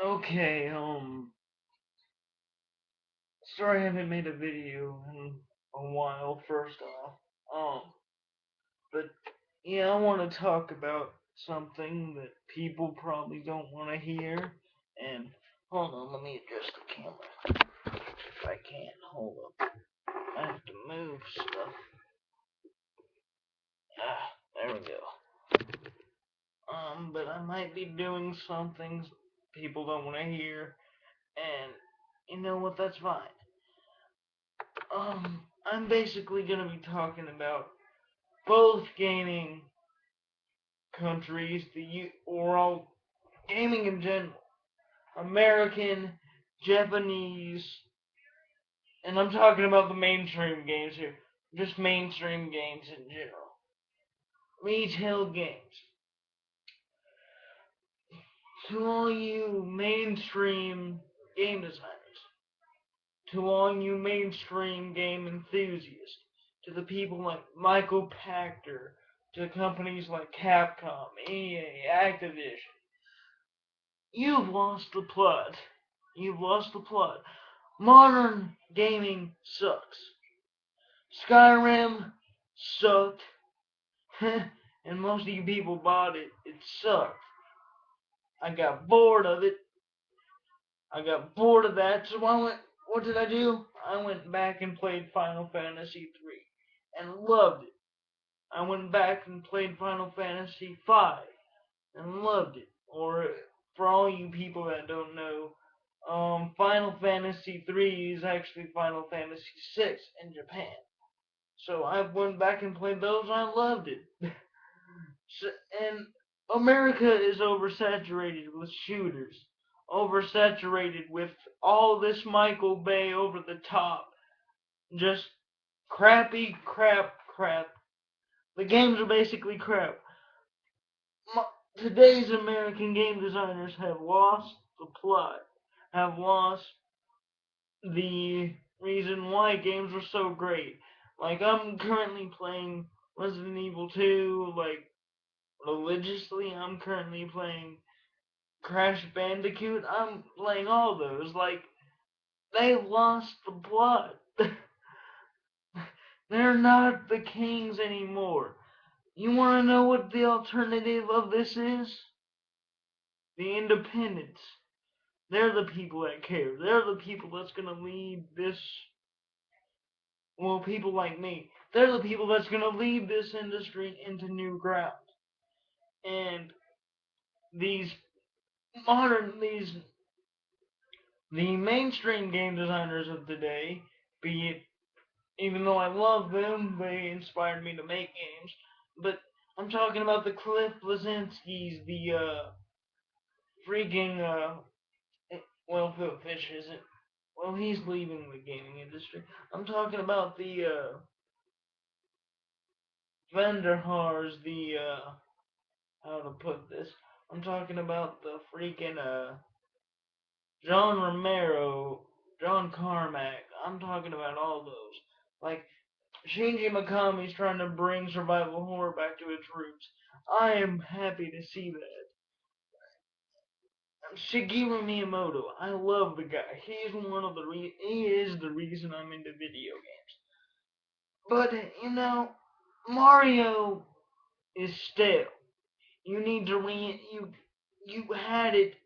Okay, sorry I haven't made a video in a while, first off. But yeah, I want to talk about something that people probably don't want to hear. And hold on, let me adjust the camera. If I can, hold up. I have to move stuff. There we go. But I might be doing some things people don't want to hear, and you know what? That's fine. I'm basically gonna be talking about both gaming countries, or all gaming in general, American, Japanese, and I'm talking about the mainstream games here, just mainstream games in general, retail games. To all you mainstream game designers, to all you mainstream game enthusiasts, to the people like Michael Pachter, to companies like Capcom, EA, Activision, you've lost the plot. You've lost the plot. Modern gaming sucks. Skyrim sucked, and most of you people bought it. It sucked. I got bored of it. I got bored of that, so I went. What did I do? I went back and played Final Fantasy 3 and loved it. I went back and played Final Fantasy 5 and loved it. Or for all you people that don't know, Final Fantasy 3 is actually Final Fantasy 6 in Japan. So I went back and played those. And I loved it. So, and America is oversaturated with shooters, oversaturated with all this Michael Bay over the top, just crappy crap. The games are basically crap. Today's American game designers have lost the plot, have lost the reason why games were so great. Like, I'm currently playing Resident Evil 2, like, religiously. I'm currently playing Crash Bandicoot. I'm playing all those. Like, they lost the plot. They're not the kings anymore. You want to know what the alternative of this is? The independents. They're the people that care. They're the people that's going to lead this. Well, people like me. They're the people that's going to lead this industry into new ground. And these these the mainstream game designers of today, be it, even though I love them, they inspired me to make games. But I'm talking about the Cliff Blazinski's, the freaking well, Phil Fish isn't. Well, he's leaving the gaming industry. I'm talking about the Vanderhaars, the how to put this. I'm talking about the freaking John Romero, John Carmack. I'm talking about all those. Like, Shinji Mikami's trying to bring survival horror back to its roots. I am happy to see that. Shigeru Miyamoto, I love the guy. He is the reason I'm into video games. But you know, Mario is stale. You need to you had it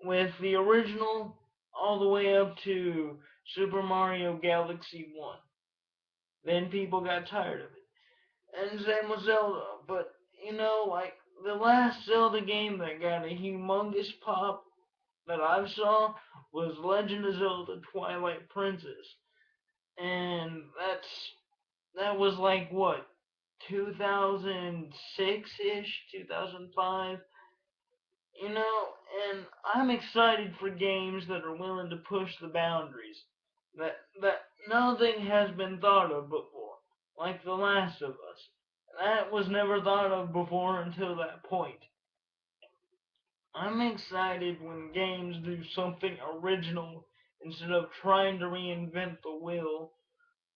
with the original all the way up to Super Mario Galaxy 1. Then people got tired of it. And same with Zelda. But, you know, like, the last Zelda game that got a humongous pop that I saw was Legend of Zelda Twilight Princess. And that was like, what, 2006-ish, 2005? You know, and I'm excited for games that are willing to push the boundaries. That nothing has been thought of before, like The Last of Us. That was never thought of before until that point. I'm excited when games do something original instead of trying to reinvent the wheel.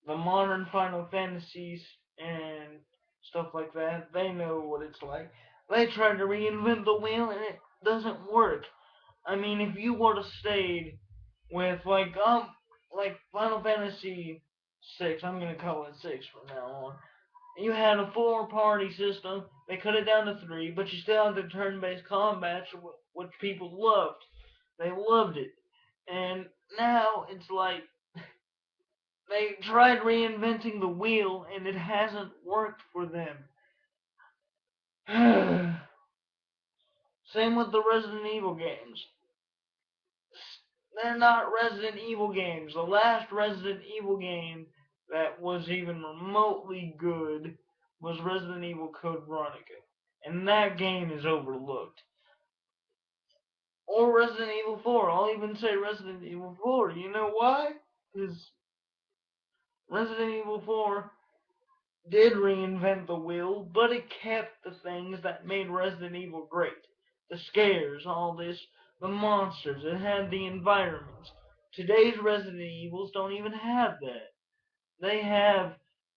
The modern Final Fantasies and stuff like that, they know what it's like. They try to reinvent the wheel and it doesn't work. I mean, if you would have stayed with like Final Fantasy 6, I'm gonna call it 6 from now on. You had a 4-party system. They cut it down to 3, but you still had the turn-based combat, which people loved. They loved it. And now it's like they tried reinventing the wheel, and it hasn't worked for them. Same with the Resident Evil games. They're not Resident Evil games. The last Resident Evil game that was even remotely good was Resident Evil Code Veronica. And that game is overlooked. Or Resident Evil 4. I'll even say Resident Evil 4. You know why? Because Resident Evil 4 did reinvent the wheel, but it kept the things that made Resident Evil great. The scares, all this, the monsters, it had the environments. Today's Resident Evils don't even have that. They have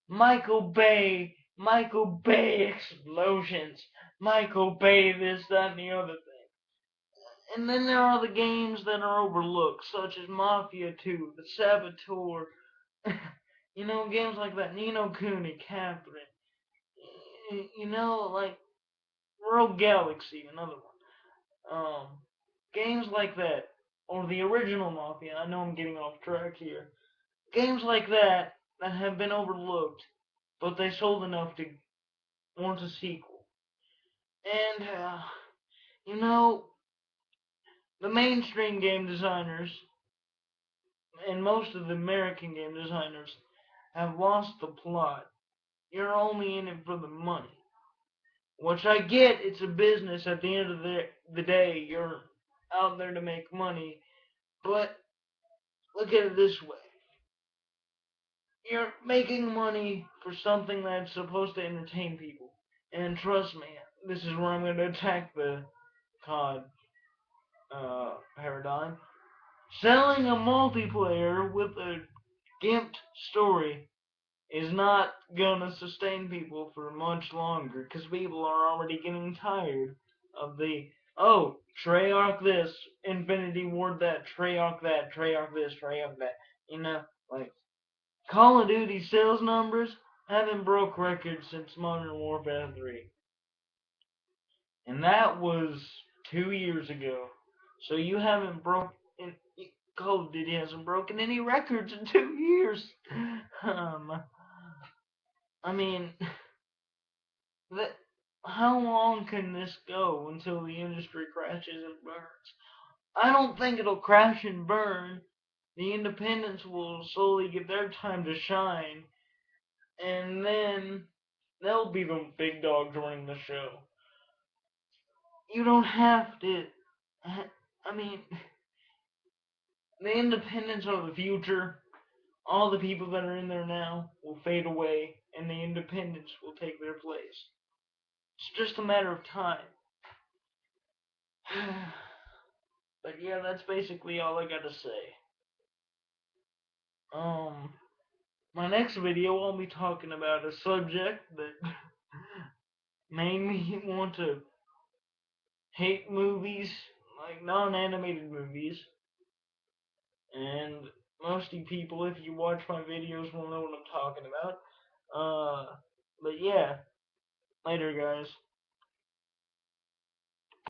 Michael Bay explosions, Michael Bay this, that, and the other thing. And then there are the games that are overlooked, such as Mafia 2, The Saboteur, games like that, Ni no Kuni, Catherine. Like Rogue Galaxy, another one. Games like that, or the original Mafia. I know I'm getting off track here. Games like that have been overlooked, but they sold enough to warrant a sequel. And you know, the mainstream game designers and most of the American game designers have lost the plot. You're only in it for the money. Which I get, it's a business. At the end of the day, you're out there to make money. But look at it this way. You're making money for something that's supposed to entertain people. And trust me, this is where I'm going to attack the COD paradigm. Selling a multiplayer with a gimped story is not gonna sustain people for much longer, because people are already getting tired of the, oh, Treyarch this, Infinity Ward that, Treyarch that, Treyarch this, Treyarch that. Like, Call of Duty sales numbers haven't broke records since Modern Warfare 3. And that was 2 years ago. So you haven't broken, Call of Duty hasn't broken any records in 2 years. I mean, that, how long can this go until the industry crashes and burns? I don't think it'll crash and burn. The independents will slowly get their time to shine, and then they'll be the big dogs running the show. You don't have to. I mean, the independents are the future. All the people that are in there now will fade away, and the independents will take their place. It's just a matter of time. But yeah, that's basically all I gotta say. My next video I'll be talking about a subject that made me want to hate movies, like non-animated movies. And most of you people, if you watch my videos, will know what I'm talking about. But yeah, later guys.